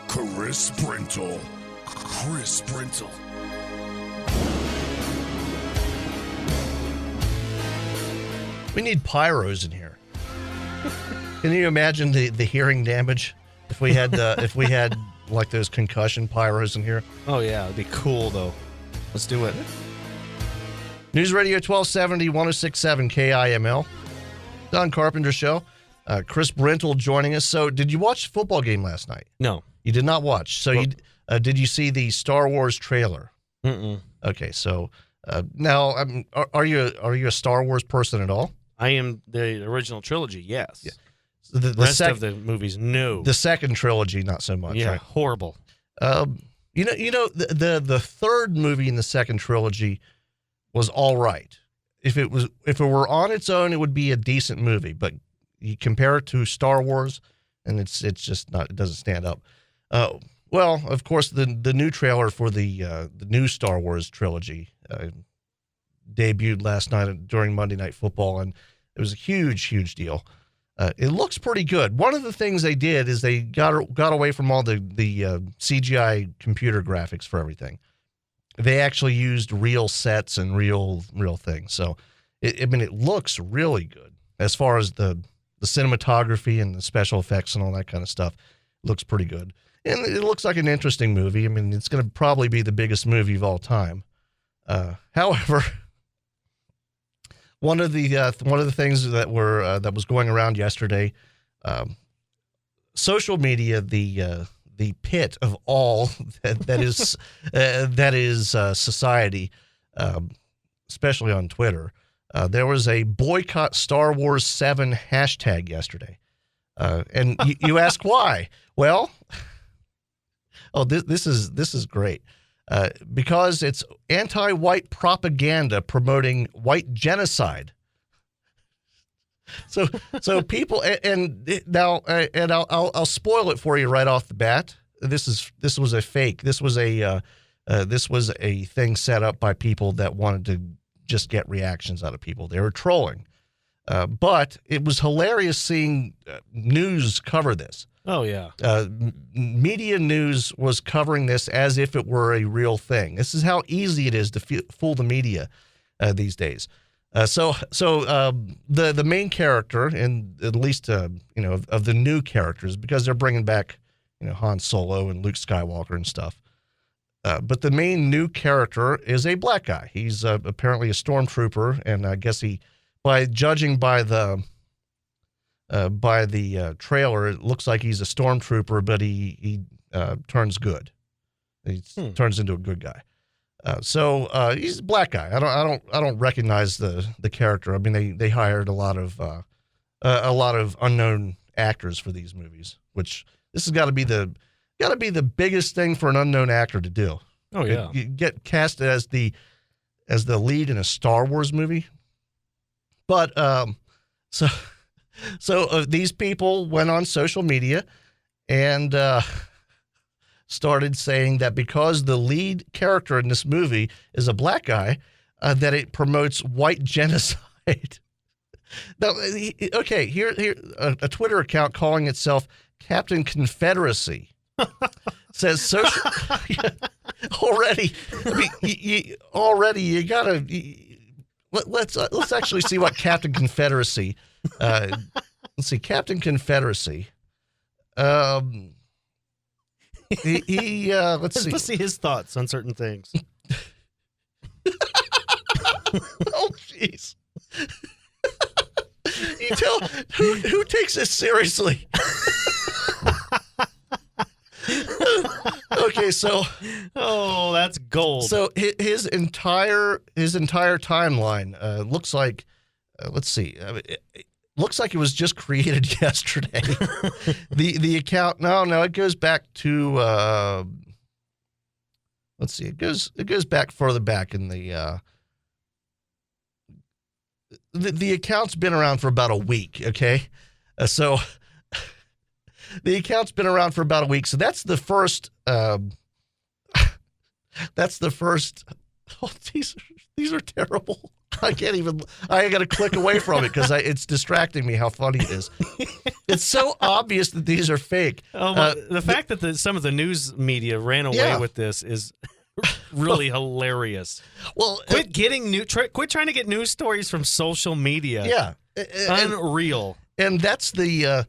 Chris Brintle. Chris Brintle. We need pyros in here. Can you imagine the hearing damage if we had like those concussion pyros in here? Oh yeah, it'd be cool though. Let's do it. Newsradio 1270 1067 KIML. Don Carpenter Show. Chris Brintle joining us. So, did you watch the football game last night? No. You did not watch. So, did you see the Star Wars trailer? Mm-mm. Okay, so now, are you a Star Wars person at all? I am the original trilogy, yes. Yeah. The rest of the movies, no. The second trilogy, not so much. Yeah, right? horrible. You know, the third movie in the second trilogy was all right. If it were on its own, it would be a decent movie. But you compare it to Star Wars, and it's just not. It doesn't stand up. Well, of course, the new trailer for the new Star Wars trilogy debuted last night during Monday Night Football, and it was a huge deal. It looks pretty good. One of the things they did is they got away from all the CGI computer graphics for everything. They actually used real sets and real things. So, it looks really good as far as the cinematography and the special effects and all that kind of stuff. It looks pretty good, and it looks like an interesting movie. I mean, it's going to probably be the biggest movie of all time. However, one of the things that was going around yesterday, social media, the pit of all that is society, especially on Twitter. There was a Boycott Star Wars 7 hashtag yesterday, and you ask why? Well, this is great. Because it's anti-white propaganda promoting white genocide. So people, and now, and I'll spoil it for you right off the bat. This was a fake. This was a thing set up by people that wanted to just get reactions out of people. They were trolling, but it was hilarious seeing news cover this. Oh, yeah. Media news was covering this as if it were a real thing. This is how easy it is to fool the media these days. So the main character, and at least of the new characters, because they're bringing back Han Solo and Luke Skywalker and stuff. But the main new character is a black guy. He's apparently a stormtrooper, and I guess by judging by the trailer, it looks like he's a stormtrooper, but he turns good. He turns into a good guy. So he's a black guy. I don't recognize the character. I mean, they hired a lot of unknown actors for these movies, which this has got to be the biggest thing for an unknown actor to do. Oh yeah, you get cast as the lead in a Star Wars movie. But So these people went on social media and started saying that because the lead character in this movie is a black guy, that it promotes white genocide. Now, okay, here a Twitter account calling itself Captain Confederacy says social already. I mean, you gotta. Let's actually see what Captain Confederacy. Let's see, Captain Confederacy. Let's see his thoughts on certain things. Oh, jeez. You tell who takes this seriously? Okay, so that's gold. So his entire timeline looks like let's see. It looks like it was just created yesterday. The account it goes back to let's see. It goes back further back in the account's been around for about a week, okay? So the account's been around for about a week. So that's the first these are terrible. I can't even. I got to click away from it because it's distracting me how funny it is. It's so obvious that these are fake. The fact that some of the news media ran away with this is really hilarious. Well, quit trying to get news stories from social media. Yeah, unreal. And that's the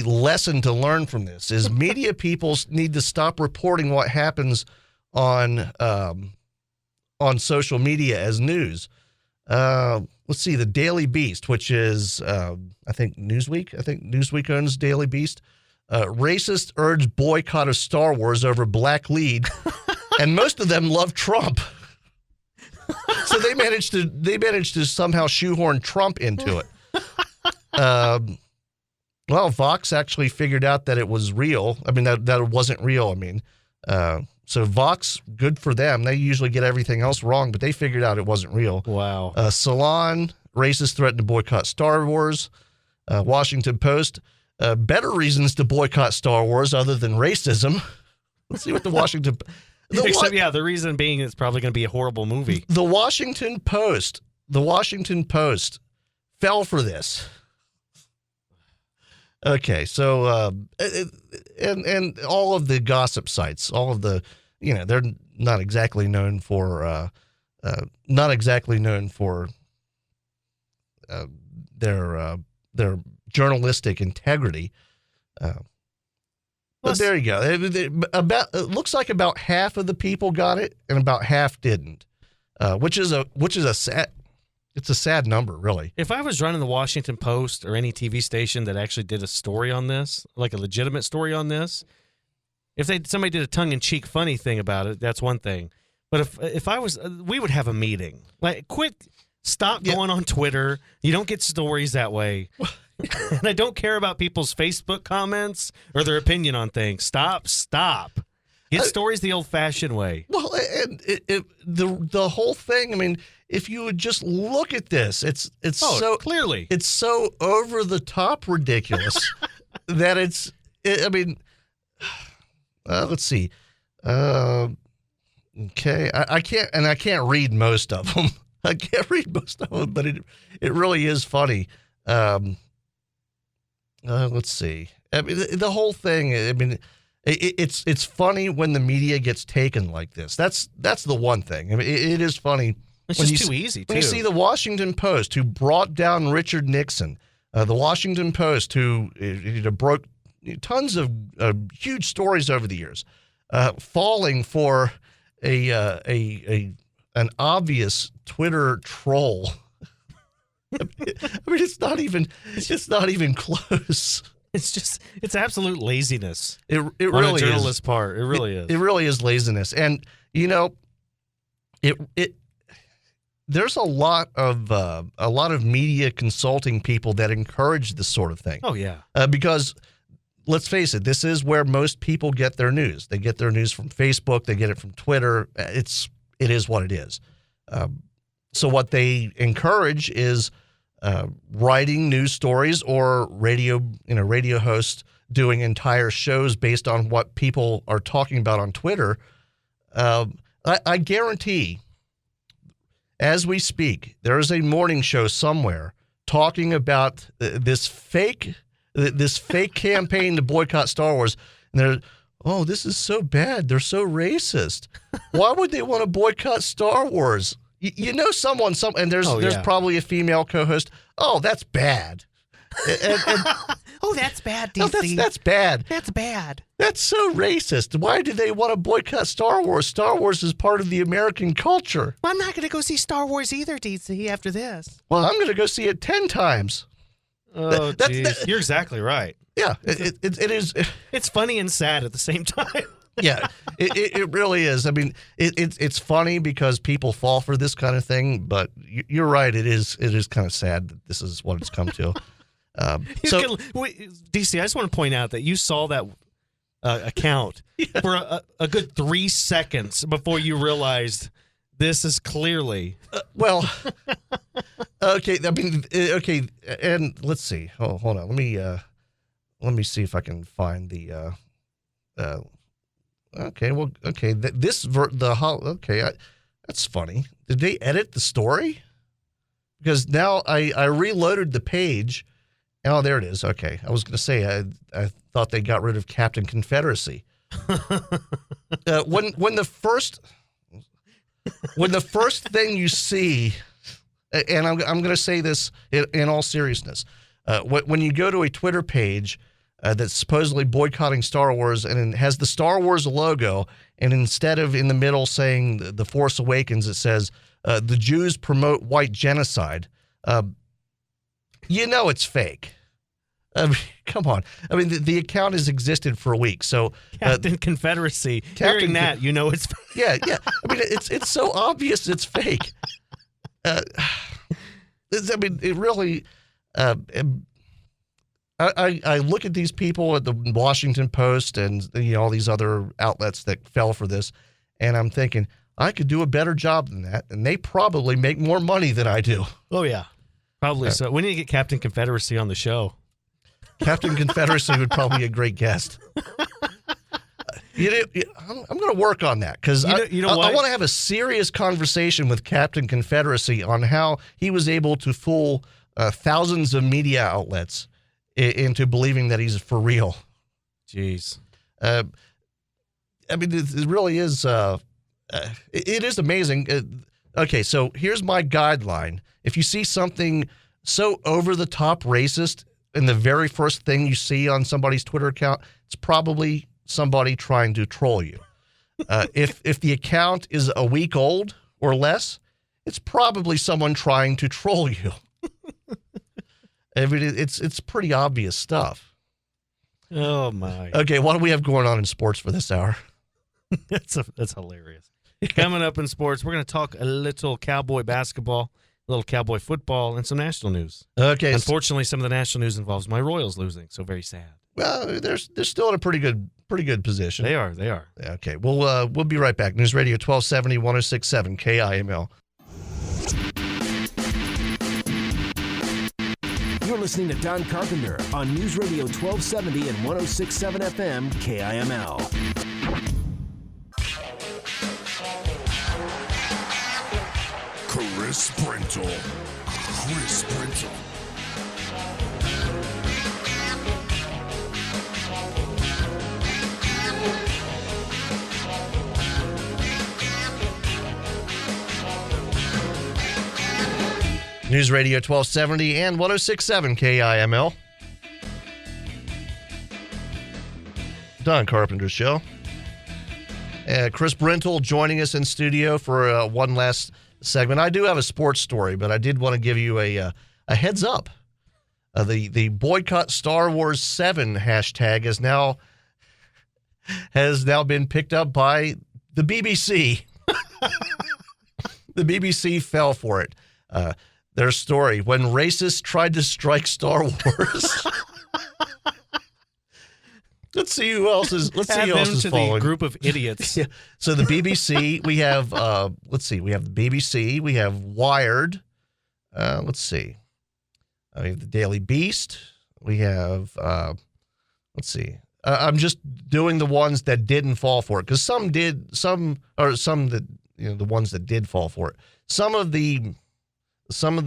lesson to learn from this: is media people need to stop reporting what happens on social media as news. Let's see, the Daily Beast, which is, I think Newsweek. I think Newsweek owns Daily Beast. Racists urge boycott of Star Wars over black lead, and most of them love Trump. So they managed to somehow shoehorn Trump into it. Well, Vox actually figured out that it was real. I mean, that it wasn't real. I mean, so Vox, good for them. They usually get everything else wrong, but they figured out it wasn't real. Wow. Salon, racists threaten to boycott Star Wars. Washington Post, better reasons to boycott Star Wars other than racism. Let's see what the Washington... the reason being it's probably going to be a horrible movie. The Washington Post fell for this. Okay, so and all of the gossip sites, all of the, they're not exactly known for their journalistic integrity. But there you go. It looks like about half of the people got it, and about half didn't, which is a sad. It's a sad number, really. If I was running the Washington Post or any TV station that actually did a story on this, like a legitimate story on this, if somebody did a tongue-in-cheek funny thing about it, that's one thing. But if I was, we would have a meeting. Like, stop going on Twitter. You don't get stories that way. And I don't care about people's Facebook comments or their opinion on things. Stop. Get stories the old-fashioned way. Well, and the whole thing, I mean, if you would just look at this, it's so clearly, it's so over the top ridiculous that let's see. Okay, I can't read most of them. I can't read most of them, but it really is funny. Let's see. I mean, the whole thing. I mean, it's funny when the media gets taken like this. That's the one thing. I mean, it is funny. It's just too easy, too. When you see the Washington Post, who brought down Richard Nixon, the Washington Post, who broke tons of huge stories over the years, falling for an obvious Twitter troll. I mean, it's not even close. It's absolute laziness. It on really a is. journalist's part. It really is. It really is laziness, and there's a lot of media consulting people that encourage this sort of thing. Oh yeah, because let's face it, this is where most people get their news. They get their news from Facebook. They get it from Twitter. It is what it is. So what they encourage is writing news stories or radio hosts doing entire shows based on what people are talking about on Twitter. I guarantee, as we speak, there is a morning show somewhere talking about this fake campaign to boycott Star Wars, and this is so bad. They're so racist. Why would they want to boycott Star Wars? And there's probably a female co-host. Oh, that's bad. Oh, that's bad, DC. That's bad. That's bad. That's so racist. Why do they want to boycott Star Wars? Star Wars is part of the American culture. Well, I'm not going to go see Star Wars either, DC, after this. Well, I'm going to go see it 10 times. Oh, jeez. You're exactly right. Yeah, it is. It's funny and sad at the same time. Yeah, it really is. I mean, it's funny because people fall for this kind of thing, but you're right. It is kind of sad that this is what it's come to. DC, I just want to point out that you saw that account for a good 3 seconds before you realized this is clearly okay. I mean, okay, and let's see. Hold on. Let me see if I can find the. Okay. Well. Okay. That's funny. Did they edit the story? Because now I reloaded the page. Oh, there it is. Okay. I was going to say, I thought they got rid of Captain Confederacy. When the first thing you see, and I'm going to say this in all seriousness, when you go to a Twitter page that's supposedly boycotting Star Wars and it has the Star Wars logo, and instead of in the middle saying The Force Awakens, it says the Jews promote white genocide, it's fake. I mean, come on. I mean, the account has existed for a week. So Captain Confederacy. Hearing that, it's fake. Yeah. I mean, it's so obvious it's fake. I mean, it really. I look at these people at the Washington Post and all these other outlets that fell for this, and I'm thinking I could do a better job than that, and they probably make more money than I do. Oh yeah, probably so. We need to get Captain Confederacy on the show. Captain Confederacy would probably be a great guest. I'm going to work on that because I want to have a serious conversation with Captain Confederacy on how he was able to fool thousands of media outlets into believing that he's for real. Jeez. I mean, it really is. It is amazing. Okay, so here's my guideline. If you see something so over the top racist, and the very first thing you see on somebody's Twitter account, it's probably somebody trying to troll you. If the account is a week old or less, it's probably someone trying to troll you. I mean, it's pretty obvious stuff. Oh my. Okay, what do we have going on in sports for this hour? That's hilarious. Coming up in sports, we're going to talk a little Cowboy basketball, a little Cowboy football, and some national news. Okay. Unfortunately, some of the national news involves my Royals losing, so very sad. Well, they're still in a pretty good position. They are. Okay. We'll be right back. Newsradio 1270 1067 KIML. You're listening to Don Carpenter on Newsradio 1270 and 1067 FM KIML. Chris Brentle. Newsradio 1270 and 1067 KIML. Don Carpenter Show. Chris Brentle joining us in studio for one last segment. I do have a sports story, but I did want to give you a heads up. The Boycott Star Wars 7 hashtag has now been picked up by the BBC. The BBC fell for it. Their story, when racists tried to strike Star Wars. Let's see who else is. Let's see who else is following. The group of idiots. Yeah. So the BBC, we have. We have the BBC. We have Wired. Let's see. We have the Daily Beast. We have. Let's see. I'm just doing the ones that didn't fall for it because some did. Some that the ones that did fall for it. Some of the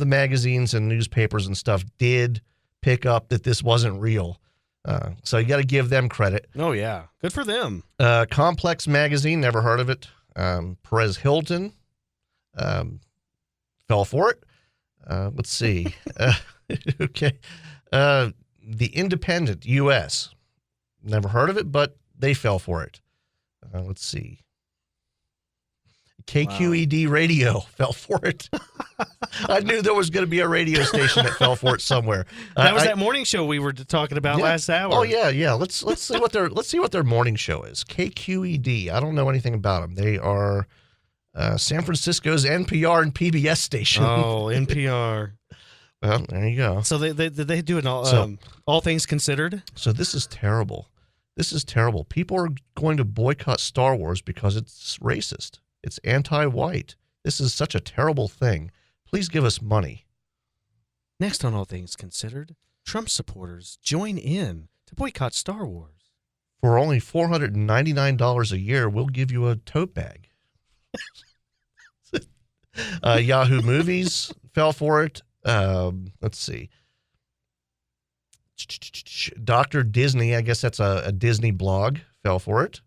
magazines and newspapers and stuff did pick up that this wasn't real. So you got to give them credit. Oh, yeah. Good for them. Complex Magazine, never heard of it. Perez Hilton fell for it. Let's see. Okay. The Independent, U.S., never heard of it, but they fell for it. Let's see. KQED Radio fell for it. I knew there was going to be a radio station that fell for it somewhere. That was that morning show we were talking about last hour. Oh yeah. Let's see what their morning show is. KQED. I don't know anything about them. They are San Francisco's NPR and PBS station. Oh, NPR. Well, there you go. So they do it all things considered. So this is terrible. People are going to boycott Star Wars because it's racist. It's anti-white. This is such a terrible thing. Please give us money. Next on All Things Considered, Trump supporters join in to boycott Star Wars. For only $499 a year, we'll give you a tote bag. Yahoo Movies fell for it. Let's see. Dr. Disney, I guess that's a Disney blog, fell for it.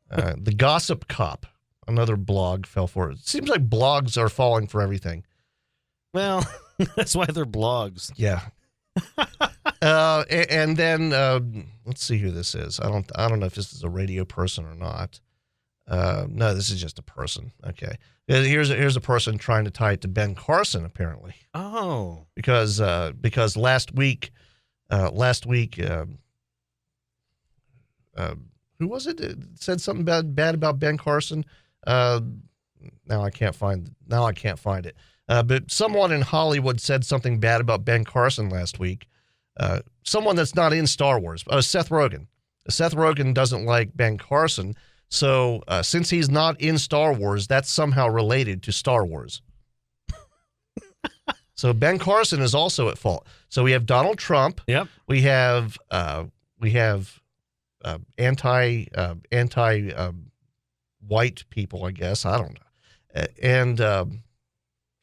The Gossip Cop, another blog, fell for it. It seems like blogs are falling for everything. Well, that's why they're blogs. Yeah. And then let's see who this is. I don't know if this is a radio person or not. No, this is just a person. Okay. Here's a person trying to tie it to Ben Carson, apparently. Oh. Because last week, who was it? It said something bad about Ben Carson. Now I can't find it. But someone in Hollywood said something bad about Ben Carson last week. Someone that's not in Star Wars. Seth Rogen. Seth Rogen doesn't like Ben Carson. So since he's not in Star Wars, that's somehow related to Star Wars. So Ben Carson is also at fault. So we have Donald Trump. Yep. We have anti white people, I guess. I don't know.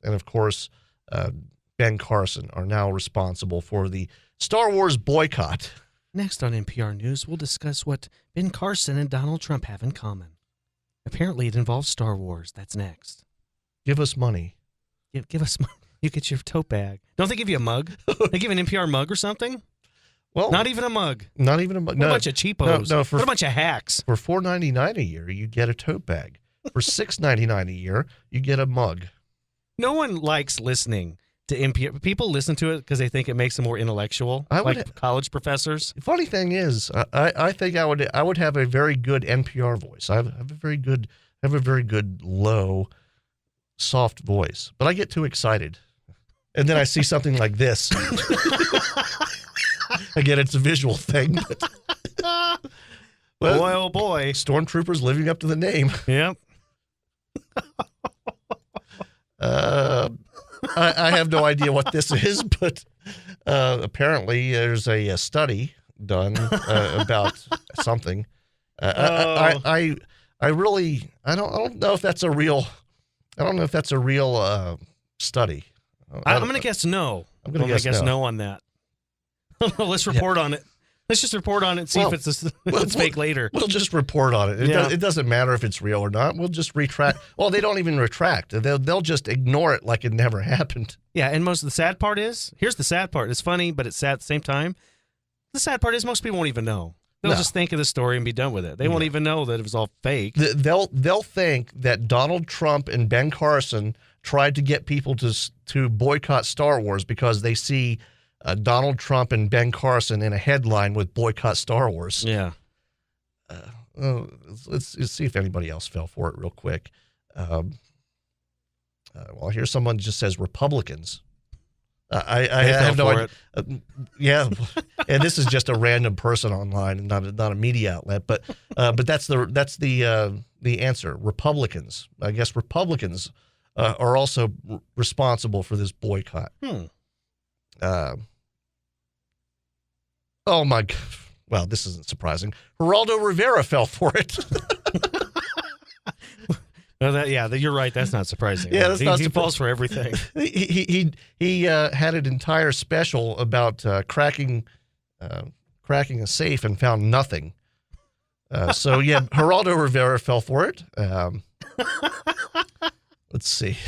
And of course, Ben Carson are now responsible for the Star Wars boycott. Next on NPR News, we'll discuss what Ben Carson and Donald Trump have in common. Apparently, it involves Star Wars. That's next. Give us money. Give us money. You get your tote bag. Don't they give you a mug? They give an NPR mug or something? Well, not even a mug. Not even a mug. What a bunch of cheapos. No, what a bunch of hacks. For $4.99 a year, you get a tote bag. For $6.99 a year, you get a mug. No one likes listening to NPR. People listen to it because they think it makes them more intellectual, like college professors. The funny thing is, I think I would have a very good NPR voice. I have a very good low, soft voice. But I get too excited, and then I see something like this. Again, it's a visual thing. But, well, boy, oh boy, stormtroopers living up to the name. Yep. I have no idea what this is, but apparently there's a study done about something. I don't know if that's a real. I don't know if that's a real study. I'm going to guess no. I'm going to guess no on that. Let's report on it. Let's just report on it and see if it's fake later. We'll just report on it. It doesn't matter if it's real or not. We'll just retract. Well, they don't even retract. They'll just ignore it like it never happened. Yeah, and most of the sad part is, here's the sad part. It's funny, but it's sad at the same time. The sad part is most people won't even know. They'll just think of the story and be done with it. They won't even know that it was all fake. They'll think that Donald Trump and Ben Carson tried to get people to boycott Star Wars because they see Donald Trump and Ben Carson in a headline with boycott Star Wars. Yeah. Let's see if anybody else fell for it real quick. Well, here's someone just says Republicans. I have no idea. Yeah, and this is just a random person online and not a media outlet. But that's the answer. Republicans. I guess Republicans are also responsible for this boycott. Oh my God! Well, this isn't surprising. Geraldo Rivera fell for it. No, you're right. That's not surprising. Yeah, he falls for everything. He had an entire special about cracking a safe and found nothing. So yeah, Geraldo Rivera fell for it. Let's see.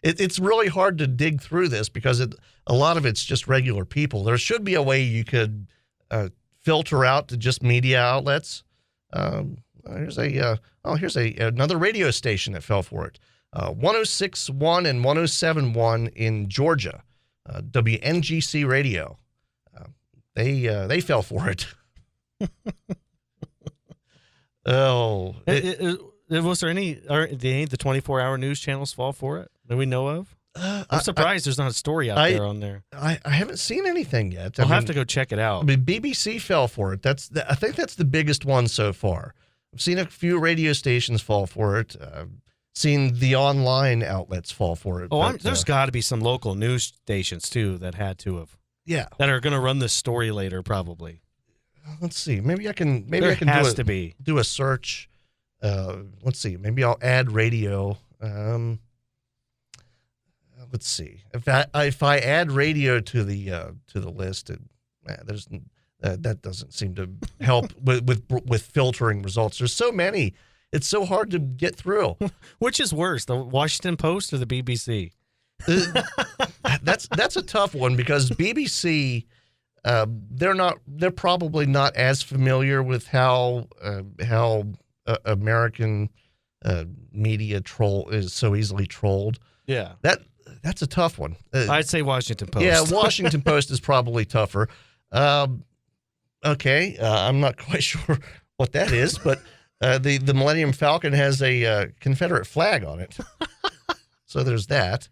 It's really hard to dig through this because a lot of it's just regular people. There should be a way you could filter out to just media outlets. Here's another radio station that fell for it. 106.1 and 107.1 in Georgia, WNGC Radio. They fell for it. Oh, was there any? Did any of the 24-hour news channels fall for it that we know of? I'm surprised there's not a story out there on there. I haven't seen anything yet. I'll have to go check it out. I mean, BBC fell for it. I think that's the biggest one so far. I've seen a few radio stations fall for it. Seen the online outlets fall for it. There's got to be some local news stations too that had to have. Yeah, that are going to run this story later, probably. Let's see. Maybe I can do a search. Let's see. Maybe I'll add radio. let's see. If I add radio to the list, that doesn't seem to help with filtering results. There's so many. It's so hard to get through. Which is worse, the Washington Post or the BBC? That's a tough one because BBC, they're probably not as familiar with how American media is so easily trolled. Yeah, that's a tough one. I'd say Washington Post. Yeah, Washington Post is probably tougher. Okay, I'm not quite sure what that is, but the Millennium Falcon has a Confederate flag on it, so there's that.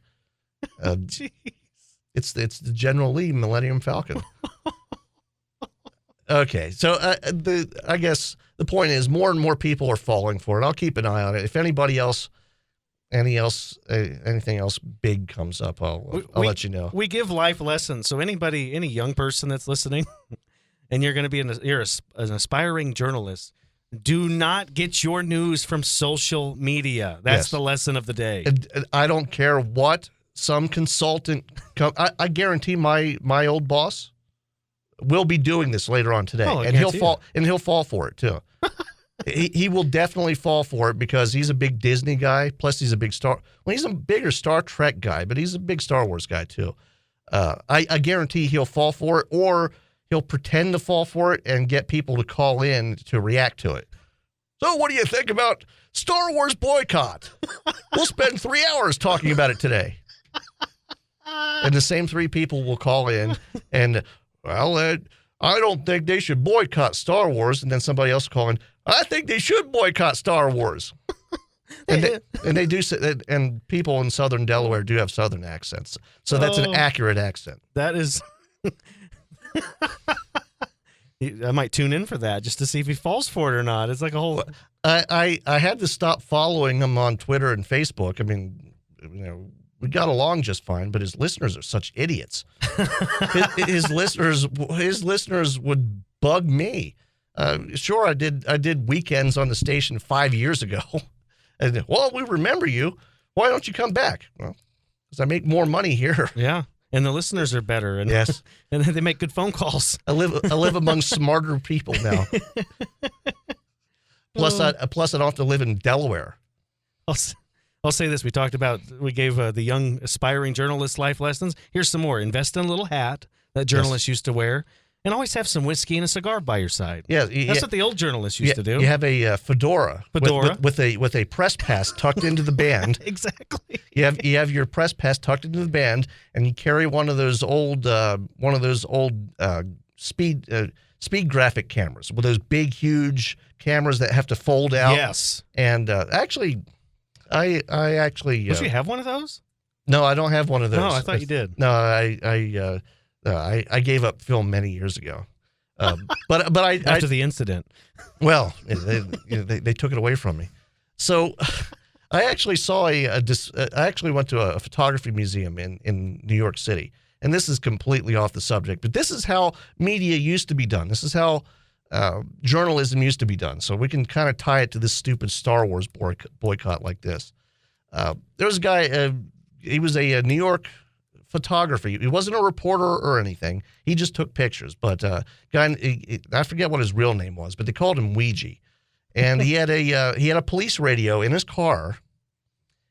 Jeez. It's the General Lee Millennium Falcon. Okay, so I guess the point is more and more people are falling for it. I'll keep an eye on it. If anything else big comes up, I'll let you know. We give life lessons, so any young person that's listening, and you're going to be you're an aspiring journalist, do not get your news from social media. That's the lesson of the day. I don't care what some consultant. I guarantee my old boss will be doing this later on today, and he'll fall for it too. He will definitely fall for it because he's a big Disney guy. Plus, he's a big he's a bigger Star Trek guy, but he's a big Star Wars guy too. I guarantee he'll fall for it, or he'll pretend to fall for it and get people to call in to react to it. So, what do you think about Star Wars boycott? We'll spend 3 hours talking about it today. And the same 3 people will call in and, well, I don't think they should boycott Star Wars. And then somebody else will call in, I think they should boycott Star Wars. And they do, and people in Southern Delaware do have Southern accents. So that's an accurate accent. That is. I might tune in for that just to see if he falls for it or not. It's like a whole. I had to stop following him on Twitter and Facebook. I mean, we got along just fine, but his listeners are such idiots. his listeners would bug me. Sure, I did weekends on the station 5 years ago. And, well, we remember you. Why don't you come back? Well, because I make more money here. Yeah, and the listeners are better. And, yes, and they make good phone calls. I live among smarter people now. Plus, I don't have to live in Delaware. I'll say this. We gave the young aspiring journalists life lessons. Here's some more. Invest in a little hat that journalists used to wear, and always have some whiskey and a cigar by your side. Yeah, that's what the old journalists used to do. You have a fedora with a press pass tucked into the band. Exactly. You have your press pass tucked into the band, and you carry one of those old speed graphic cameras with those big, huge cameras that have to fold out. Yes. And actually. I actually. Don't you have one of those? No, I don't have one of those. No, I thought you did. No, I gave up film many years ago. But I after the incident. Well, they took it away from me. So I actually saw I actually went to a photography museum in New York City, and this is completely off the subject, but this is how media used to be done. This is how. Journalism used to be done. So we can kind of tie it to this stupid Star Wars boycott like this. There was a guy, he was a New York photographer. He wasn't a reporter or anything. He just took pictures. But I forget what his real name was, but they called him Ouija. And he had a police radio in his car,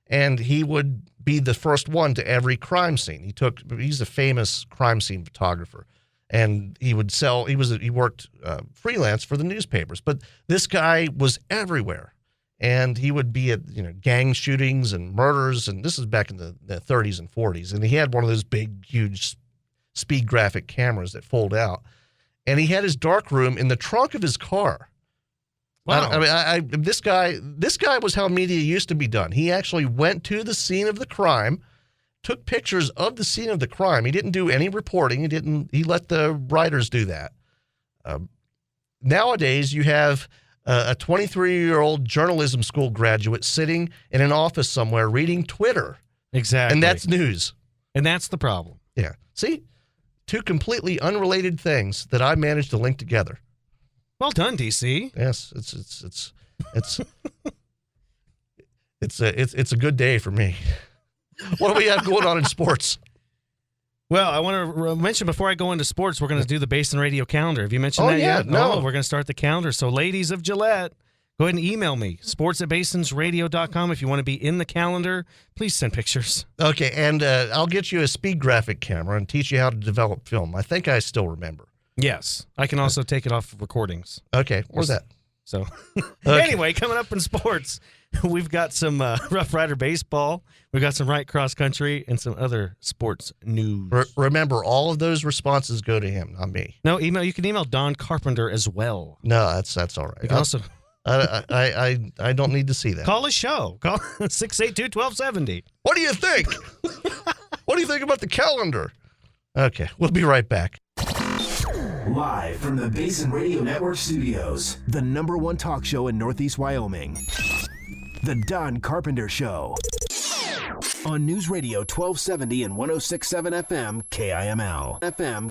and he would be the first one to every crime scene. He's a famous crime scene photographer. And he worked freelance for the newspapers, but this guy was everywhere, and he would be at gang shootings and murders, and this is back in the 30s and 40s, and he had one of those big, huge speed graphic cameras that fold out, and he had his dark room in the trunk of his car. Wow. This guy was how media used to be done. He actually went to the scene of the crime. Took pictures of the scene of the crime. He didn't do any reporting. He let the writers do that. Nowadays, you have a 23-year-old journalism school graduate sitting in an office somewhere reading Twitter. Exactly. And that's news. And that's the problem. Yeah. See? 2 completely unrelated things that I managed to link together. Well done, DC. Yes, it's a good day for me. What do we have going on in sports? Well, I want to mention before I go into sports, we're going to do the Basin Radio calendar. Have you mentioned that yeah, yet? no. We're going to start the calendar. So, ladies of Gillette, go ahead and email me, sports@basinsradio.com. If you want to be in the calendar, please send pictures. Okay, and I'll get you a speed graphic camera and teach you how to develop film. I think I still remember. Yes. I can also take it off recordings. Okay, where's that? So, Okay. Anyway, coming up in sports, we've got some Rough Rider baseball. We've got some right cross country and some other sports news. Remember, all of those responses go to him, not me. No, you can email Don Carpenter as well. No, that's all right. You can also I don't need to see that. call a show. Call 682-1270. What do you think? What do you think about the calendar? Okay, we'll be right back. Live from the Basin Radio Network studios, the #1 talk show in Northeast Wyoming, The Don Carpenter Show. On News Radio 1270 and 106.7 FM, KIML. FM.